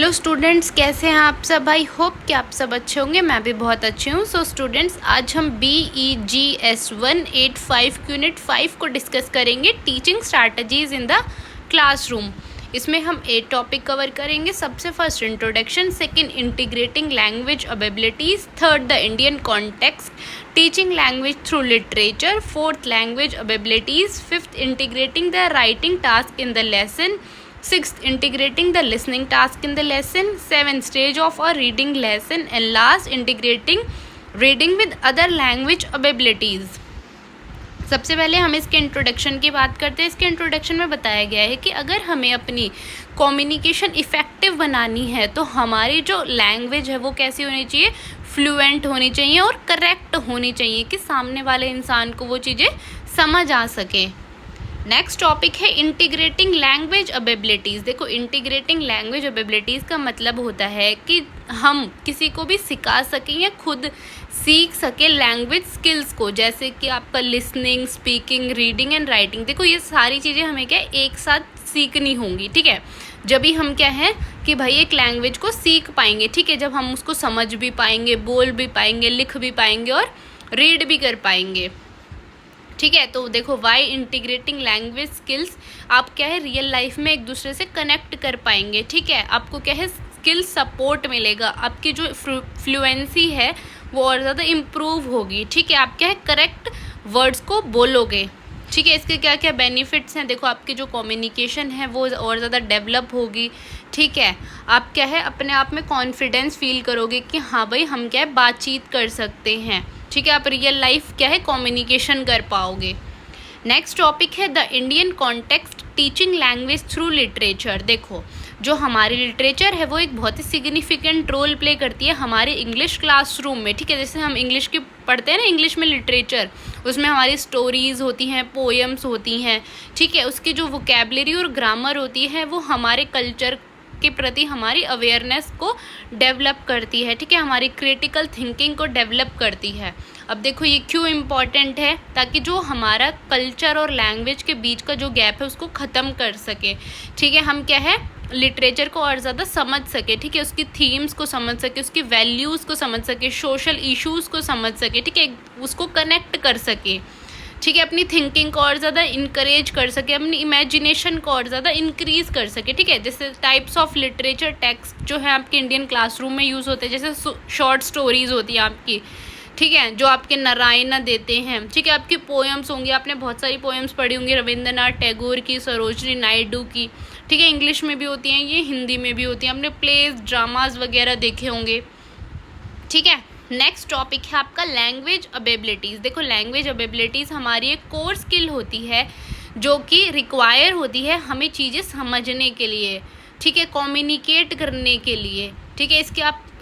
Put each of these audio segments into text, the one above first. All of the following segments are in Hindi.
हेलो स्टूडेंट्स, कैसे हैं आप सब। आई होप कि आप सब अच्छे होंगे। मैं भी बहुत अच्छी हूँ। सो स्टूडेंट्स, आज हम BEGS 185 यूनिट 5 को डिस्कस करेंगे, teaching strategies in the classroom. इसमें हम 8 टॉपिक कवर करेंगे। सबसे first introduction, second integrating language abilities, third the Indian context, teaching language through literature, fourth language abilities, fifth integrating the writing task in the lesson, sixth integrating the listening task in the lesson, seventh stage of a reading lesson, and last integrating reading with other language abilities। सबसे पहले हम इसके इंट्रोडक्शन की बात करते हैं। इसके इंट्रोडक्शन में बताया गया है कि अगर हमें अपनी कम्युनिकेशन इफ़ेक्टिव बनानी है तो हमारी जो लैंग्वेज है वो कैसी होनी चाहिए, फ्लुएंट होनी चाहिए और करेक्ट होनी चाहिए कि सामने वाले इंसान को वो चीज़ें समझ आ सकें। नेक्स्ट टॉपिक है इंटीग्रेटिंग लैंग्वेज एबिलिटीज़। देखो, इंटीग्रेटिंग लैंग्वेज एबिलिटीज़ का मतलब होता है कि हम किसी को भी सिखा सकें या खुद सीख सके लैंग्वेज स्किल्स को, जैसे कि आपका listening, speaking, reading and writing. देखो, ये सारी चीज़ें हमें क्या एक साथ सीखनी होंगी, ठीक है। जब भी हम क्या है कि भाई एक लैंग्वेज को सीख पाएंगे, ठीक है, जब हम उसको समझ भी पाएंगे, बोल भी पाएंगे, लिख भी पाएंगे और रीड भी कर पाएंगे, ठीक है। तो देखो, वाई इंटीग्रेटिंग लैंग्वेज स्किल्स, आप क्या है रियल लाइफ में एक दूसरे से कनेक्ट कर पाएंगे, ठीक है। आपको क्या है स्किल सपोर्ट मिलेगा, आपकी जो फ्लुएंसी है वो और ज़्यादा इम्प्रूव होगी, ठीक है। आप क्या है करेक्ट वर्ड्स को बोलोगे, ठीक है। इसके क्या क्या बेनिफिट्स हैं, देखो, आपकी जो कम्युनिकेशन है वो और ज़्यादा डेवलप होगी, ठीक है। आप क्या है अपने आप में कॉन्फिडेंस फील करोगे कि हाँ भाई हम क्या है बातचीत कर सकते हैं, ठीक है। आप रियल लाइफ क्या है कम्युनिकेशन कर पाओगे। नेक्स्ट टॉपिक है the Indian context, teaching language through literature. देखो, जो हमारी लिटरेचर है वो एक बहुत ही सिग्निफिकेंट रोल प्ले करती है हमारे इंग्लिश क्लासरूम में, ठीक है। जैसे हम इंग्लिश की पढ़ते हैं ना, इंग्लिश में लिटरेचर, उसमें हमारी स्टोरीज़ होती हैं, पोएम्स होती हैं, ठीक है। उसकी जो वोकैबुलरी और ग्रामर होती है वो हमारे कल्चर के प्रति हमारी अवेयरनेस को डेवलप करती है, ठीक है, हमारी क्रिटिकल थिंकिंग को डेवलप करती है। अब देखो, ये क्यों इम्पॉर्टेंट है, ताकि जो हमारा कल्चर और लैंग्वेज के बीच का जो गैप है उसको ख़त्म कर सके, ठीक है। हम क्या है लिटरेचर को और ज़्यादा समझ सके, ठीक है, उसकी थीम्स को समझ सके, उसकी वैल्यूज़ को समझ सके, सोशल इश्यूज़ को समझ सके, ठीक है, उसको कनेक्ट कर सके, ठीक है, अपनी थिंकिंग को और ज़्यादा इनकरेज कर सके, अपनी इमेजिनेशन को और ज़्यादा इंक्रीज़ कर सके, ठीक है। जैसे टाइप्स ऑफ लिटरेचर टेक्स्ट जो है आपके इंडियन क्लासरूम में यूज़ होते हैं, जैसे शॉर्ट स्टोरीज़ होती हैं आपकी, ठीक है, जो आपके नारायण देते हैं, ठीक है। आपकी पोएम्स होंगी, आपने बहुत सारी पोएम्स पढ़ी होंगी रविंद्रनाथ टैगोर की, सरोजनी नायडू की, ठीक है। इंग्लिश में भी होती हैं ये, हिंदी में भी होती हैं, आपने प्लेज, ड्रामाज वगैरह देखे होंगे, ठीक है। नेक्स्ट टॉपिक है आपका लैंग्वेज एबिलिटीज़। देखो, लैंग्वेज एबिलिटीज़ हमारी एक कोर स्किल होती है जो कि रिक्वायर होती है हमें चीज़ें समझने के लिए, ठीक है, कम्युनिकेट करने के लिए, ठीक है।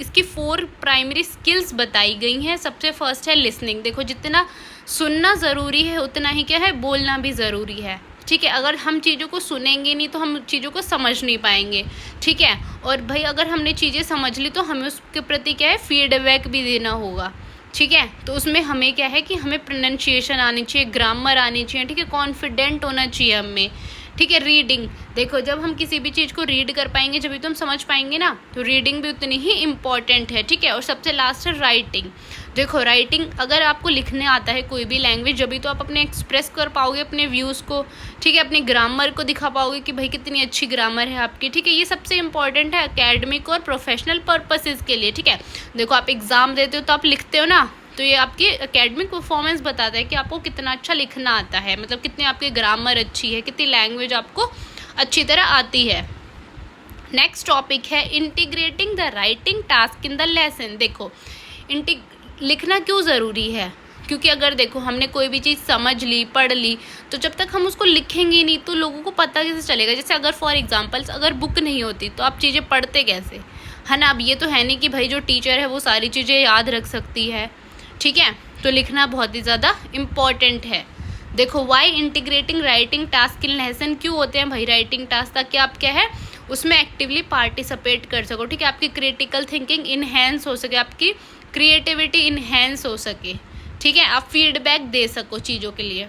इसकी 4 प्राइमरी स्किल्स बताई गई हैं। सबसे फर्स्ट है लिसनिंग। देखो, जितना सुनना ज़रूरी है उतना ही क्या है बोलना भी ज़रूरी है, ठीक है। अगर हम चीज़ों को सुनेंगे नहीं तो हम चीज़ों को समझ नहीं पाएंगे, ठीक है। और भाई अगर हमने चीज़ें समझ ली तो हमें उसके प्रति क्या है फीडबैक भी देना होगा, ठीक है। तो उसमें हमें क्या है कि हमें प्रोनाउंसिएशन आनी चाहिए, ग्रामर आनी चाहिए, ठीक है, कॉन्फिडेंट होना चाहिए हमें, ठीक है। रीडिंग, देखो, जब हम किसी भी चीज़ को रीड कर पाएंगे जब भी तो हम समझ पाएंगे ना, तो रीडिंग भी उतनी ही इम्पॉर्टेंट है, ठीक है। और सबसे लास्ट है राइटिंग। देखो, राइटिंग, अगर आपको लिखने आता है कोई भी लैंग्वेज जब भी तो आप अपने एक्सप्रेस कर पाओगे अपने व्यूज़ को, ठीक है, अपनी ग्रामर को दिखा पाओगे कि भाई कितनी अच्छी ग्रामर है आपकी, ठीक है। ये सबसे इंपॉर्टेंट है एकेडमिक और प्रोफेशनल पर्पसेस के लिए, ठीक है। देखो, आप एग्ज़ाम देते हो तो आप लिखते हो ना, तो ये आपकी एकेडमिक परफॉर्मेंस बताता है कि आपको कितना अच्छा लिखना आता है, मतलब कितनी आपकी ग्रामर अच्छी है, कितनी लैंग्वेज आपको अच्छी तरह आती है। नेक्स्ट टॉपिक है integrating the writing task in the lesson. देखो, लिखना क्यों ज़रूरी है, क्योंकि अगर देखो हमने कोई भी चीज़ समझ ली, पढ़ ली, तो जब तक हम उसको लिखेंगे नहीं तो लोगों को पता कैसे चलेगा। जैसे अगर फॉर एग्जांपल्स अगर बुक नहीं होती तो आप चीज़ें पढ़ते कैसे, है ना। अब ये तो है नहीं कि भाई जो टीचर है वो सारी चीज़ें याद रख सकती है, ठीक है। तो लिखना बहुत ही ज़्यादा इम्पॉर्टेंट है। देखो, why integrating writing task in lesson क्यों होते हैं भाई राइटिंग टास्क, ताकि आप क्या है उसमें एक्टिवली पार्टिसिपेट कर सको, ठीक है। आपकी क्रिटिकल थिंकिंग इन्हेंस हो सके, आपकी क्रिएटिविटी इन्हेंस हो सके, ठीक है, आप फीडबैक दे सको चीज़ों के लिए।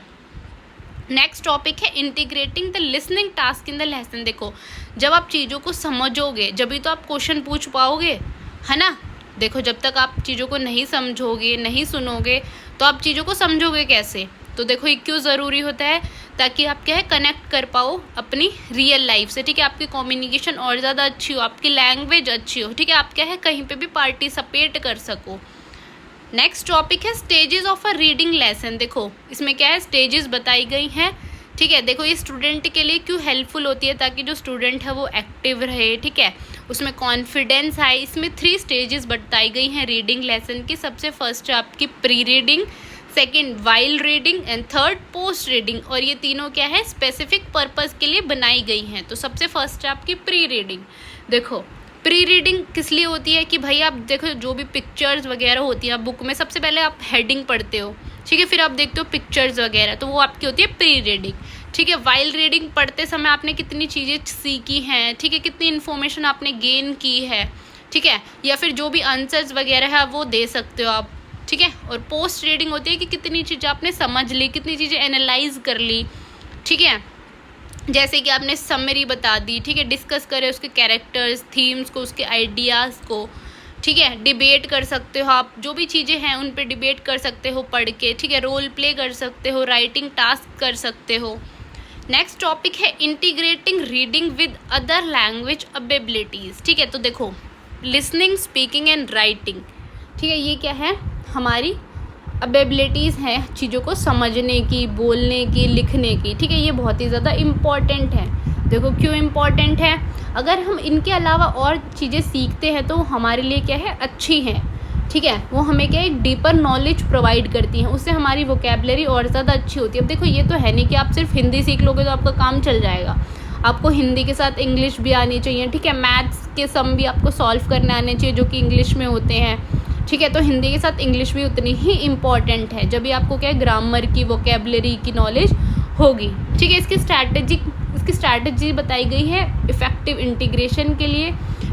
नेक्स्ट टॉपिक है integrating the listening task in the lesson. देखो, जब आप चीज़ों को समझोगे जब भी तो आप क्वेश्चन पूछ पाओगे, है ना। देखो जब तक आप चीज़ों को नहीं समझोगे, नहीं सुनोगे, तो आप चीज़ों को समझोगे कैसे। तो देखो ये क्यों ज़रूरी होता है, ताकि आप क्या है कनेक्ट कर पाओ अपनी रियल लाइफ से, ठीक है। आपकी कम्युनिकेशन और ज़्यादा अच्छी हो, आपकी लैंग्वेज अच्छी हो, ठीक है। आप क्या है कहीं पे भी पार्टिसिपेट कर सको। नेक्स्ट टॉपिक है stages of a reading lesson. देखो इसमें क्या है स्टेजेस बताई गई हैं, ठीक है। देखो ये स्टूडेंट के लिए क्यों हेल्पफुल होती है, ताकि जो स्टूडेंट है वो एक्टिव रहे, ठीक है, उसमें कॉन्फिडेंस आए। इसमें 3 स्टेजेस बताई गई हैं रीडिंग लेसन की। सबसे फर्स्ट है आपकी pre reading, second while reading and third post reading. और ये तीनों क्या है स्पेसिफिक पर्पस के लिए बनाई गई हैं। तो सबसे फर्स्ट है आपकी प्री रीडिंग। देखो प्री रीडिंग किस लिए होती है कि भाई आप देखो जो भी पिक्चर्स वगैरह होती हैं बुक में, सबसे पहले आप हेडिंग पढ़ते हो, ठीक है, फिर आप देखते हो पिक्चर्स वगैरह, तो वो आपकी होती है प्री रीडिंग, ठीक है। वाइल रीडिंग पढ़ते समय आपने कितनी चीज़ें सीखी हैं, ठीक है, कितनी इन्फॉर्मेशन आपने गेन की है, ठीक है, या फिर जो भी आंसर्स वगैरह है वो दे सकते हो आप, ठीक है। और पोस्ट रीडिंग होती है कि कितनी चीज़ें आपने समझ ली, कितनी चीज़ें एनालाइज कर ली, ठीक है, जैसे कि आपने समरी बता दी, ठीक है, डिस्कस करें उसके कैरेक्टर्स, थीम्स को, उसके आइडियाज़ को, ठीक है। डिबेट कर सकते हो आप, जो भी चीज़ें हैं उन पे डिबेट कर सकते हो पढ़ के, ठीक है। रोल प्ले कर सकते हो, राइटिंग टास्क कर सकते हो। नेक्स्ट टॉपिक है integrating reading with other language abilities, ठीक है। तो देखो लिसनिंग, स्पीकिंग एंड राइटिंग, ठीक है, ये क्या है हमारी एबिलिटीज़ हैं चीज़ों को समझने की, बोलने की, लिखने की, ठीक है। ये बहुत ही ज़्यादा इम्पॉर्टेंट है। देखो क्यों इम्पॉर्टेंट है, अगर हम इनके अलावा और चीज़ें सीखते हैं तो हमारे लिए क्या है अच्छी हैं, ठीक है। वो हमें क्या एक डीपर नॉलेज प्रोवाइड करती हैं, उससे हमारी वोकेबलरी और ज़्यादा अच्छी होती है। अब देखो ये तो है नहीं कि आप सिर्फ हिंदी सीख लोगे तो आपका काम चल जाएगा। आपको हिंदी के साथ इंग्लिश भी आनी चाहिए, ठीक है। मैथ्स के सम भी आपको सॉल्व करने आने चाहिए जो कि इंग्लिश में होते हैं, ठीक है। तो हिंदी के साथ इंग्लिश भी उतनी ही इम्पॉर्टेंट है, जब भी आपको क्या है ग्रामर की, वोकेबलरी की नॉलेज होगी, ठीक है। इसकी स्ट्रैटेजी बताई गई है इफ़ेक्टिव इंटीग्रेशन के लिए,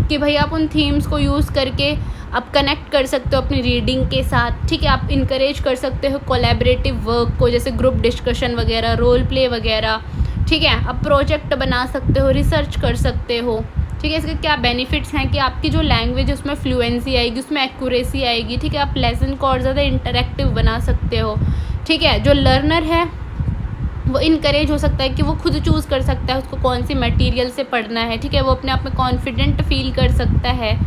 कि भाई आप उन थीम्स को यूज़ करके आप कनेक्ट कर सकते हो अपनी रीडिंग के साथ, ठीक है। आप इनकरेज कर सकते हो कोलैबोरेटिव वर्क को, जैसे ग्रुप डिस्कशन वगैरह, रोल प्ले वगैरह, ठीक है। आप प्रोजेक्ट बना सकते हो, रिसर्च कर सकते हो, ठीक है। इसके क्या बेनिफिट्स हैं कि आपकी जो लैंग्वेज है उसमें फ्लुएंसी आएगी, उसमें एक्यूरेसी आएगी, ठीक है। आप लेसन को और ज़्यादा इंटरेक्टिव बना सकते हो, ठीक है। जो लर्नर है वो इनकरेज हो सकता है कि वो खुद चूज़ कर सकता है उसको कौन सी मटेरियल से पढ़ना है, ठीक है। वो अपने आप में कॉन्फिडेंट फील कर सकता है,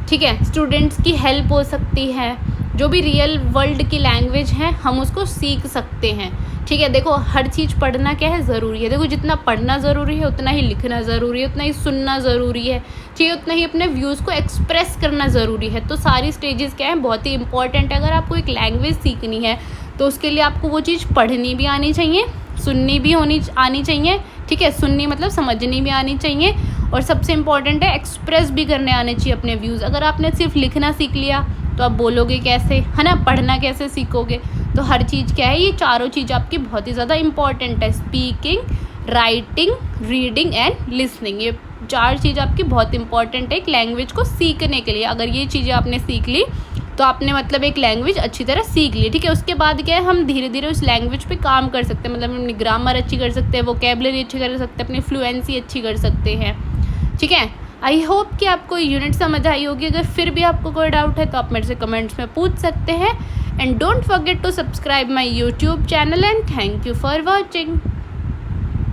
ठीक है। स्टूडेंट्स की हेल्प हो सकती है, जो भी रियल वर्ल्ड की लैंग्वेज है हम उसको सीख सकते हैं, ठीक है। देखो हर चीज़ पढ़ना क्या है ज़रूरी है, देखो जितना पढ़ना ज़रूरी है उतना ही लिखना ज़रूरी है, उतना ही सुनना ज़रूरी है, ठीक है, उतना ही अपने व्यूज़ को एक्सप्रेस करना ज़रूरी है। तो सारी स्टेजेस क्या है बहुत ही इंपॉर्टेंट है। अगर आपको एक लैंग्वेज सीखनी है तो उसके लिए आपको वो चीज़ पढ़नी भी आनी चाहिए, सुननी भी आनी चाहिए, ठीक है। सुननी मतलब समझनी भी आनी चाहिए, और सबसे इम्पॉर्टेंट है एक्सप्रेस भी करने आने चाहिए अपने व्यूज़। अगर आपने सिर्फ लिखना सीख लिया तो आप बोलोगे कैसे, है ना, पढ़ना कैसे सीखोगे। तो हर चीज़ क्या है, ये चारों चीज़ आपकी बहुत ही ज़्यादा इंपॉर्टेंट है, speaking, writing, reading and listening. ये 4 चीज़ आपकी बहुत इंपॉर्टेंट है एक लैंग्वेज को सीखने के लिए। अगर ये चीज़ें आपने सीख ली तो आपने मतलब एक लैंग्वेज अच्छी तरह सीख ली, ठीक है। उसके बाद क्या है हम धीरे धीरे उस लैंग्वेज पे काम कर सकते हैं, मतलब अपनी ग्रामर अच्छी कर सकते हैं, वोकेबलरी अच्छी कर सकते हैं, अपनी फ्लुएंसी अच्छी कर सकते हैं, ठीक है। आई होप कि आपको यूनिट समझ आई होगी। अगर फिर भी आपको कोई डाउट है तो आप मेरे से कमेंट्स में पूछ सकते हैं। And don't forget to subscribe my YouTube channel and thank you for watching.